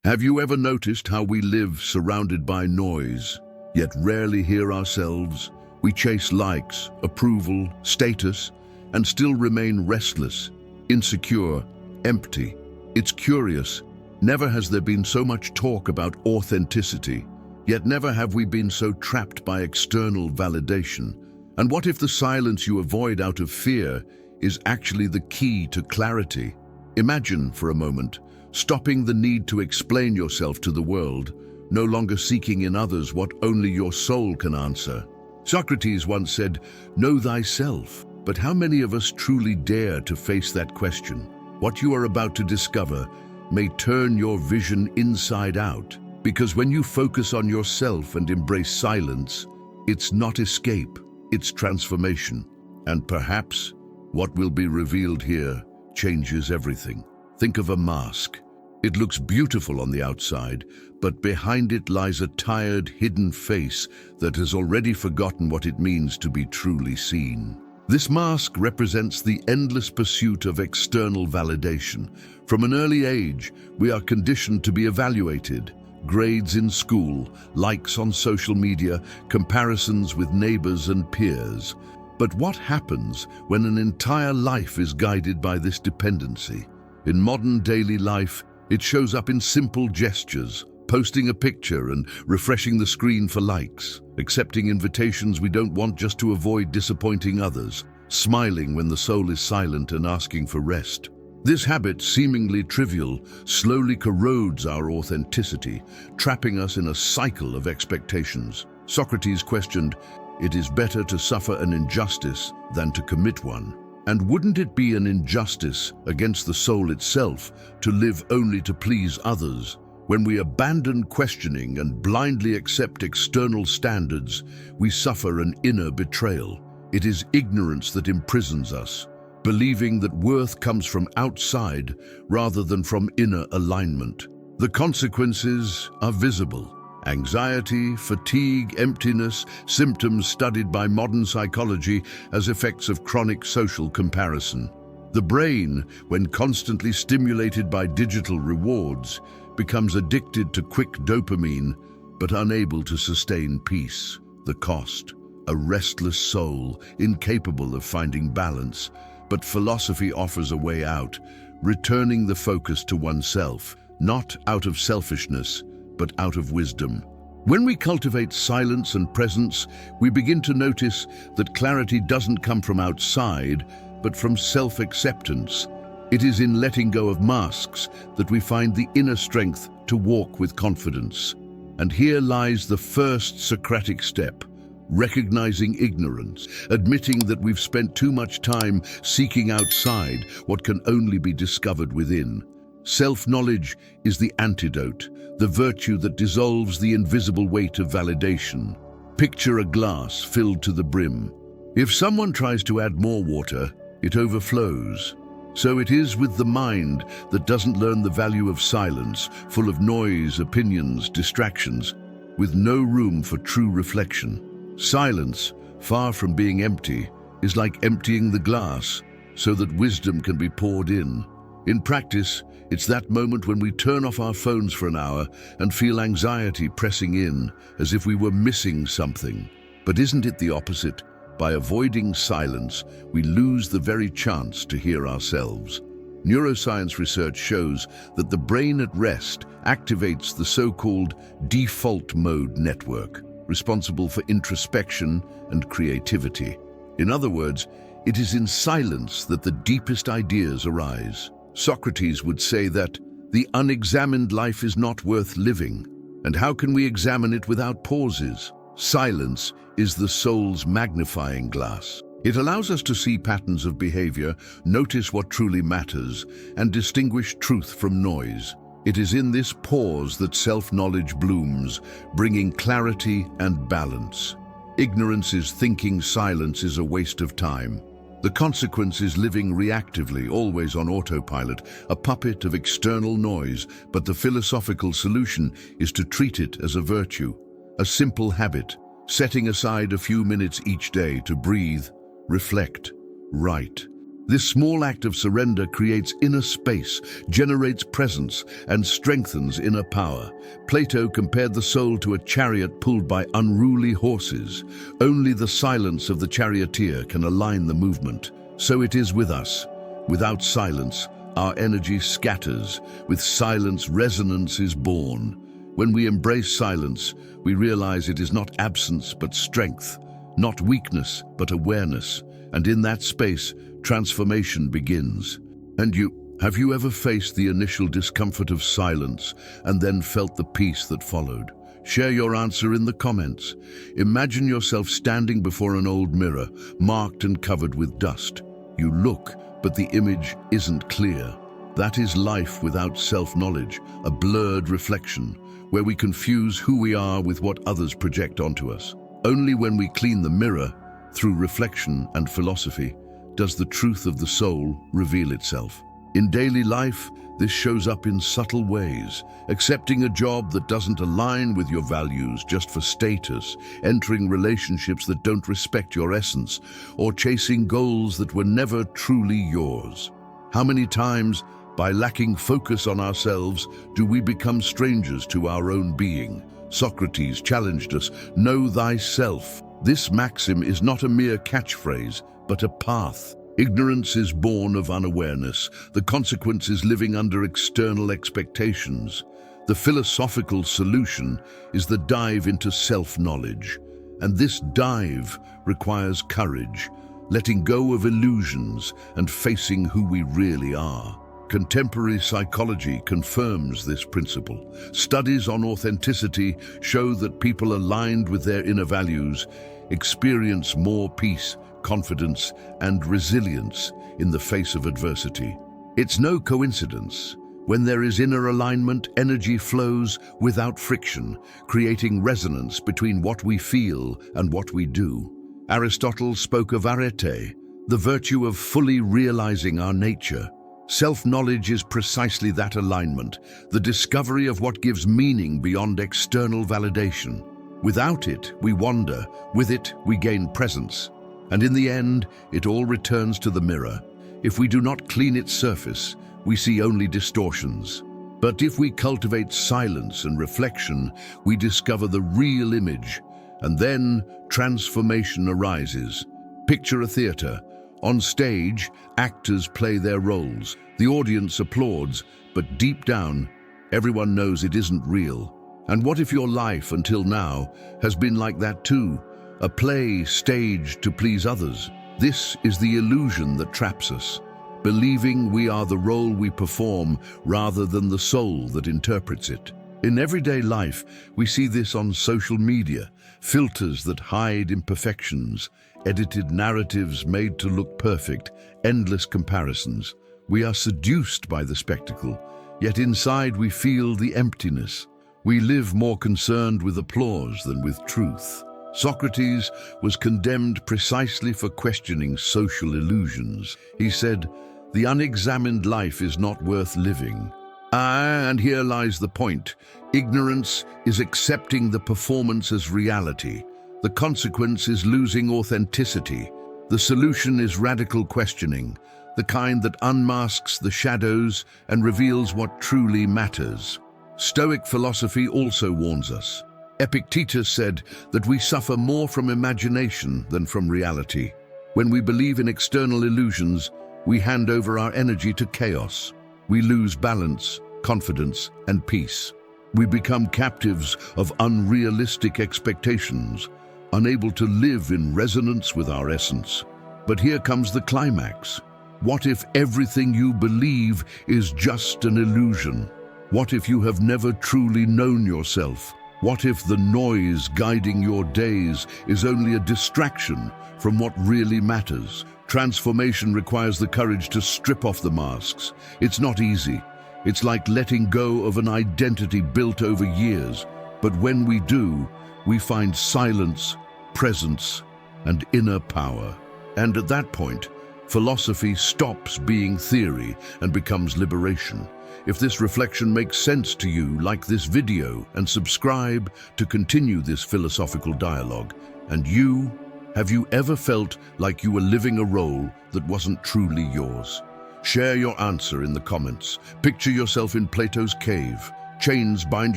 Have you ever noticed how we live surrounded by noise, yet rarely hear ourselves? We chase likes, approval, status, and still remain restless, insecure, empty. It's curious. Never has there been so much talk about authenticity, yet never have we been so trapped by external validation. And what if the silence you avoid out of fear is actually the key to clarity? Imagine for a moment stopping the need to explain yourself to the world, no longer seeking in others what only your soul can answer. Socrates once said, "Know thyself." But how many of us truly dare to face that question? What you are about to discover may turn your vision inside out, because when you focus on yourself and embrace silence, it's not escape, it's transformation. And perhaps what will be revealed here changes everything. Think of a mask. It looks beautiful on the outside, but behind it lies a tired, hidden face that has already forgotten what it means to be truly seen. This mask represents the endless pursuit of external validation. From an early age, we are conditioned to be evaluated. Grades in school, likes on social media, comparisons with neighbors and peers. But what happens when an entire life is guided by this dependency? In modern daily life, it shows up in simple gestures, posting a picture and refreshing the screen for likes, accepting invitations we don't want just to avoid disappointing others, smiling when the soul is silent and asking for rest. This habit, seemingly trivial, slowly corrodes our authenticity, trapping us in a cycle of expectations. Socrates questioned, "It is better to suffer an injustice than to commit one." And wouldn't it be an injustice against the soul itself to live only to please others? When we abandon questioning and blindly accept external standards, we suffer an inner betrayal. It is ignorance that imprisons us, believing that worth comes from outside rather than from inner alignment. The consequences are visible. Anxiety, fatigue, emptiness, symptoms studied by modern psychology as effects of chronic social comparison. The brain, when constantly stimulated by digital rewards, becomes addicted to quick dopamine, but unable to sustain peace. The cost: a restless soul, incapable of finding balance. But philosophy offers a way out, returning the focus to oneself, not out of selfishness, but out of wisdom. When we cultivate silence and presence, we begin to notice that clarity doesn't come from outside, but from self-acceptance. It is in letting go of masks that we find the inner strength to walk with confidence. And here lies the first Socratic step: recognizing ignorance, admitting that we've spent too much time seeking outside what can only be discovered within. Self-knowledge is the antidote, the virtue that dissolves the invisible weight of validation. Picture a glass filled to the brim. If someone tries to add more water, it overflows. So it is with the mind that doesn't learn the value of silence, full of noise, opinions, distractions, with no room for true reflection. Silence, far from being empty, is like emptying the glass so that wisdom can be poured in. In practice, it's that moment when we turn off our phones for an hour and feel anxiety pressing in, as if we were missing something. But isn't it the opposite? By avoiding silence, we lose the very chance to hear ourselves. Neuroscience research shows that the brain at rest activates the so-called default mode network, responsible for introspection and creativity. In other words, it is in silence that the deepest ideas arise. Socrates would say that the unexamined life is not worth living. And how can we examine it without pauses? Silence is the soul's magnifying glass. It allows us to see patterns of behavior, notice what truly matters, and distinguish truth from noise. It is in this pause that self-knowledge blooms, bringing clarity and balance. Ignorance is thinking silence is a waste of time. The consequence is living reactively, always on autopilot, a puppet of external noise, but the philosophical solution is to treat it as a virtue, a simple habit, setting aside a few minutes each day to breathe, reflect, write. This small act of surrender creates inner space, generates presence, and strengthens inner power. Plato compared the soul to a chariot pulled by unruly horses. Only the silence of the charioteer can align the movement. So it is with us. Without silence, our energy scatters. With silence, resonance is born. When we embrace silence, we realize it is not absence but strength, not weakness but awareness. And in that space, transformation begins. And have you ever faced the initial discomfort of silence and then felt the peace that followed? Share your answer in the comments. Imagine yourself standing before an old mirror, marked and covered with dust. You look, but the image isn't clear. That is life without self-knowledge, a blurred reflection, where we confuse who we are with what others project onto us. Only when we clean the mirror, through reflection and philosophy, does the truth of the soul reveal itself. In daily life, this shows up in subtle ways. Accepting a job that doesn't align with your values just for status, entering relationships that don't respect your essence, or chasing goals that were never truly yours. How many times, by lacking focus on ourselves, do we become strangers to our own being? Socrates challenged us, "Know thyself." This maxim is not a mere catchphrase, but a path. Ignorance is born of unawareness. The consequence is living under external expectations. The philosophical solution is the dive into self-knowledge. And this dive requires courage, letting go of illusions and facing who we really are. Contemporary psychology confirms this principle. Studies on authenticity show that people aligned with their inner values experience more peace, confidence, and resilience in the face of adversity. It's no coincidence. When there is inner alignment, energy flows without friction, creating resonance between what we feel and what we do. Aristotle spoke of arete, the virtue of fully realizing our nature. Self-knowledge is precisely that alignment, the discovery of what gives meaning beyond external validation. Without it, we wander. With it, we gain presence. And in the end, it all returns to the mirror. If we do not clean its surface, we see only distortions. But if we cultivate silence and reflection, we discover the real image. And then, transformation arises. Picture a theater. On stage, actors play their roles. The audience applauds, but deep down, everyone knows it isn't real. And what if your life, until now, has been like that too? A play staged to please others. This is the illusion that traps us, believing we are the role we perform rather than the soul that interprets it. In everyday life, we see this on social media, filters that hide imperfections, edited narratives made to look perfect, endless comparisons. We are seduced by the spectacle, yet inside we feel the emptiness. We live more concerned with applause than with truth. Socrates was condemned precisely for questioning social illusions. He said, "The unexamined life is not worth living." And here lies the point. Ignorance is accepting the performance as reality. The consequence is losing authenticity. The solution is radical questioning, the kind that unmasks the shadows and reveals what truly matters. Stoic philosophy also warns us. Epictetus said that we suffer more from imagination than from reality. When we believe in external illusions, we hand over our energy to chaos. We lose balance, confidence, and peace. We become captives of unrealistic expectations, unable to live in resonance with our essence. But here comes the climax. What if everything you believe is just an illusion? What if you have never truly known yourself? What if the noise guiding your days is only a distraction from what really matters? Transformation requires the courage to strip off the masks. It's not easy. It's like letting go of an identity built over years. But when we do, we find silence, presence, and inner power. And at that point, philosophy stops being theory and becomes liberation. If this reflection makes sense to you, like this video and subscribe to continue this philosophical dialogue. And you, Have you ever felt like you were living a role that wasn't truly yours? Share your answer in the comments. Picture yourself in Plato's cave. Chains bind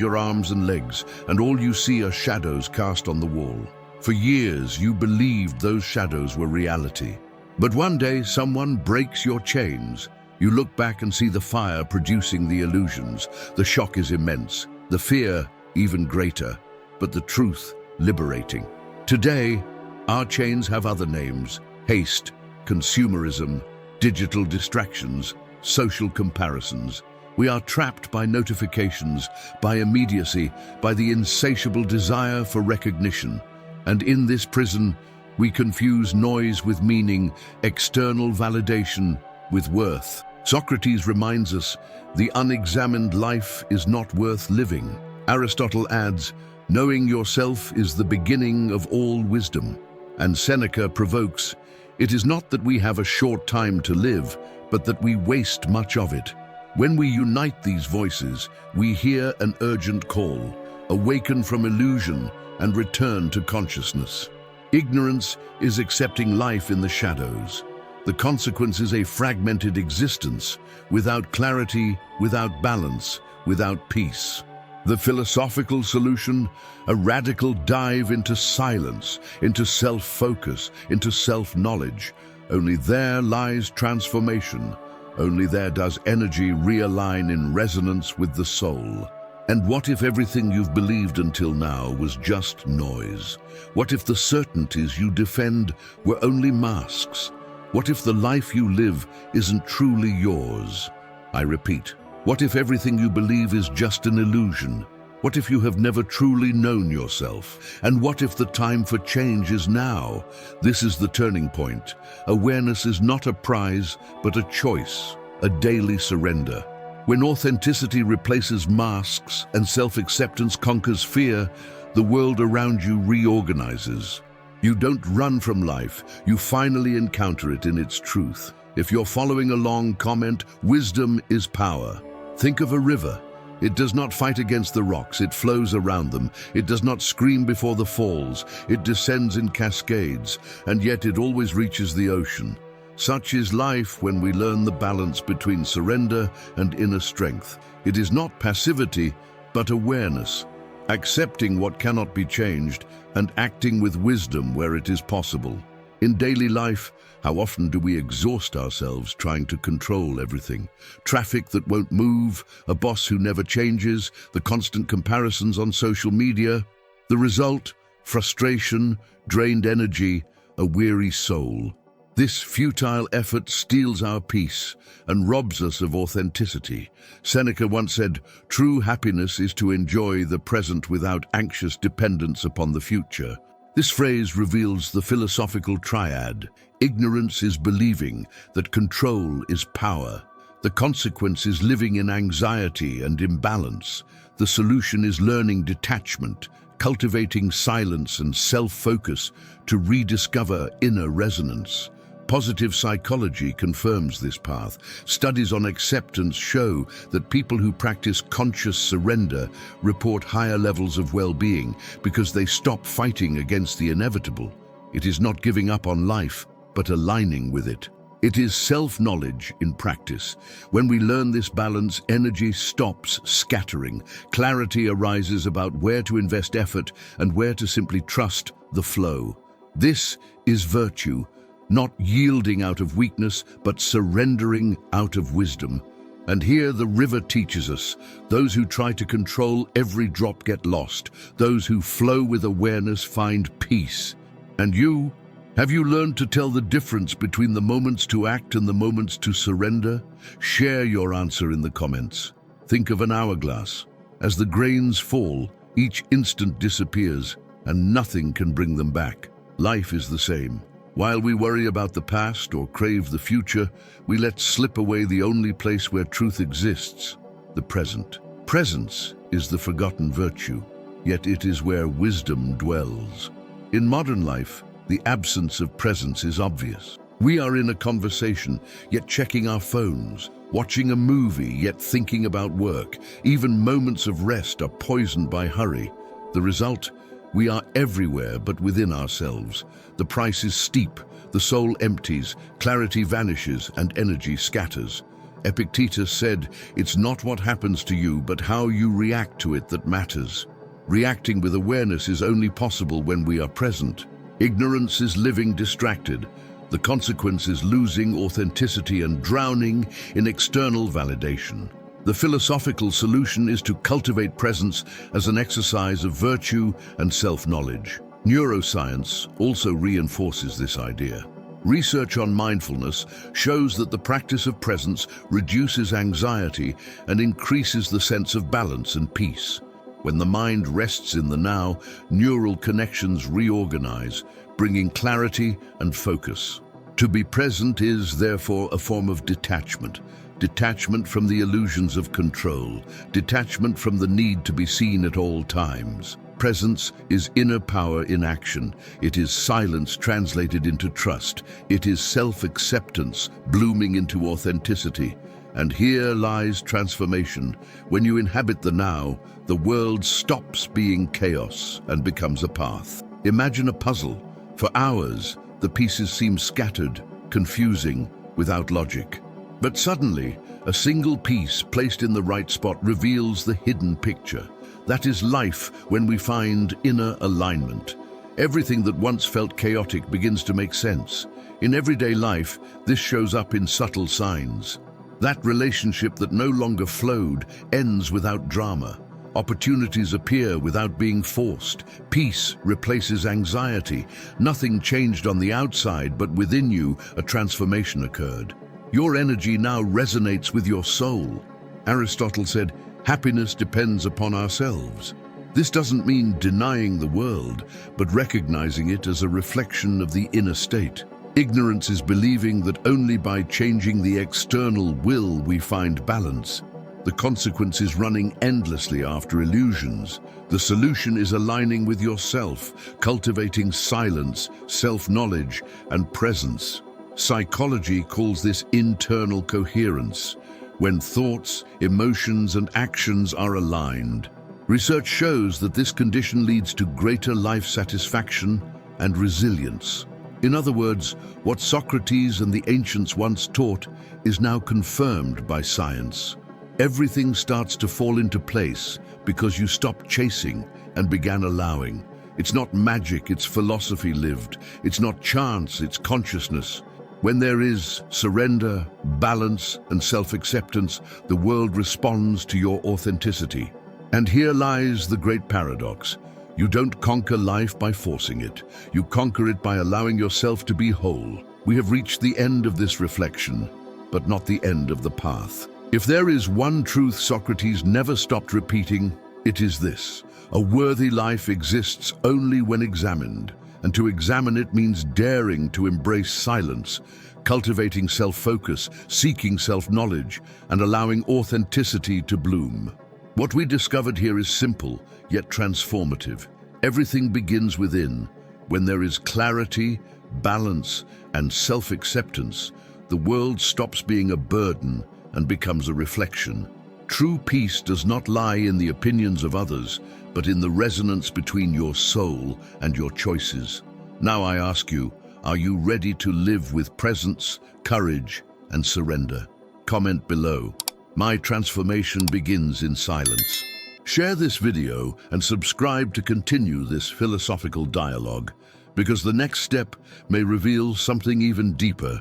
your arms and legs, and all you see are shadows cast on the wall. For years, you believed those shadows were reality. But one day, someone breaks your chains. You look back and see the fire producing the illusions. The shock is immense, the fear even greater, but the truth liberating. Today, our chains have other names: haste, consumerism, digital distractions, social comparisons. We are trapped by notifications, by immediacy, by the insatiable desire for recognition. And in this prison, we confuse noise with meaning, external validation with worth. Socrates reminds us, the unexamined life is not worth living. Aristotle adds, knowing yourself is the beginning of all wisdom. And Seneca provokes, it is not that we have a short time to live, but that we waste much of it. When we unite these voices, we hear an urgent call, awaken from illusion and return to consciousness. Ignorance is accepting life in the shadows. The consequence is a fragmented existence, without clarity, without balance, without peace. The philosophical solution, a radical dive into silence, into self-focus, into self-knowledge. Only there lies transformation. Only there does energy realign in resonance with the soul. And what if everything you've believed until now was just noise? What if the certainties you defend were only masks? What if the life you live isn't truly yours? I repeat, what if everything you believe is just an illusion? What if you have never truly known yourself? And what if the time for change is now? This is the turning point. Awareness is not a prize, but a choice, a daily surrender. When authenticity replaces masks and self-acceptance conquers fear, the world around you reorganizes. You don't run from life, you finally encounter it in its truth. If you're following along, comment, wisdom is power. Think of a river. It does not fight against the rocks, it flows around them. It does not scream before the falls, it descends in cascades, and yet it always reaches the ocean. Such is life when we learn the balance between surrender and inner strength. It is not passivity, but awareness, accepting what cannot be changed and acting with wisdom where it is possible. In daily life, how often do we exhaust ourselves trying to control everything? Traffic that won't move, a boss who never changes, the constant comparisons on social media. The result? Frustration, drained energy, a weary soul. This futile effort steals our peace and robs us of authenticity. Seneca once said, "True happiness is to enjoy the present without anxious dependence upon the future." This phrase reveals the philosophical triad. Ignorance is believing that control is power. The consequence is living in anxiety and imbalance. The solution is learning detachment, cultivating silence and self-focus to rediscover inner resonance. Positive psychology confirms this path. Studies on acceptance show that people who practice conscious surrender report higher levels of well-being because they stop fighting against the inevitable. It is not giving up on life, but aligning with it. It is self-knowledge in practice. When we learn this balance, energy stops scattering. Clarity arises about where to invest effort and where to simply trust the flow. This is virtue. Not yielding out of weakness, but surrendering out of wisdom. And here the river teaches us, those who try to control every drop get lost. Those who flow with awareness find peace. And you, have you learned to tell the difference between the moments to act and the moments to surrender? Share your answer in the comments. Think of an hourglass. As the grains fall, each instant disappears, and nothing can bring them back. Life is the same. While we worry about the past or crave the future, we let slip away the only place where truth exists, the present. Presence is the forgotten virtue, yet it is where wisdom dwells. In modern life, the absence of presence is obvious. We are in a conversation, yet checking our phones, watching a movie, yet thinking about work. Even moments of rest are poisoned by hurry. The result? We are everywhere but within ourselves. The price is steep, the soul empties, clarity vanishes, and energy scatters. Epictetus said, "It's not what happens to you, but how you react to it that matters." Reacting with awareness is only possible when we are present. Ignorance is living distracted. The consequence is losing authenticity and drowning in external validation. The philosophical solution is to cultivate presence as an exercise of virtue and self-knowledge. Neuroscience also reinforces this idea. Research on mindfulness shows that the practice of presence reduces anxiety and increases the sense of balance and peace. When the mind rests in the now, neural connections reorganize, bringing clarity and focus. To be present is, therefore, a form of detachment. Detachment from the illusions of control. Detachment from the need to be seen at all times. Presence is inner power in action. It is silence translated into trust. It is self-acceptance blooming into authenticity. And here lies transformation. When you inhabit the now, the world stops being chaos and becomes a path. Imagine a puzzle. For hours, the pieces seem scattered, confusing, without logic. But suddenly, a single piece placed in the right spot reveals the hidden picture. That is life when we find inner alignment. Everything that once felt chaotic begins to make sense. In everyday life, this shows up in subtle signs. That relationship that no longer flowed ends without drama. Opportunities appear without being forced. Peace replaces anxiety. Nothing changed on the outside, but within you, a transformation occurred. Your energy now resonates with your soul. Aristotle said, "Happiness depends upon ourselves." This doesn't mean denying the world, but recognizing it as a reflection of the inner state. Ignorance is believing that only by changing the external will we find balance. The consequence is running endlessly after illusions. The solution is aligning with yourself, cultivating silence, self-knowledge, and presence. Psychology calls this internal coherence, when thoughts, emotions, and actions are aligned. Research shows that this condition leads to greater life satisfaction and resilience. In other words, what Socrates and the ancients once taught is now confirmed by science. Everything starts to fall into place because you stopped chasing and began allowing. It's not magic, it's philosophy lived. It's not chance, it's consciousness. When there is surrender, balance, and self-acceptance, the world responds to your authenticity. And here lies the great paradox. You don't conquer life by forcing it. You conquer it by allowing yourself to be whole. We have reached the end of this reflection, but not the end of the path. If there is one truth Socrates never stopped repeating, it is this: a worthy life exists only when examined. And to examine it means daring to embrace silence, cultivating self-focus, seeking self-knowledge, and allowing authenticity to bloom. What we discovered here is simple, yet transformative. Everything begins within. When there is clarity, balance, and self-acceptance, the world stops being a burden and becomes a reflection. True peace does not lie in the opinions of others, but in the resonance between your soul and your choices. Now I ask you, are you ready to live with presence, courage, and surrender? Comment below. My transformation begins in silence. Share this video and subscribe to continue this philosophical dialogue, because the next step may reveal something even deeper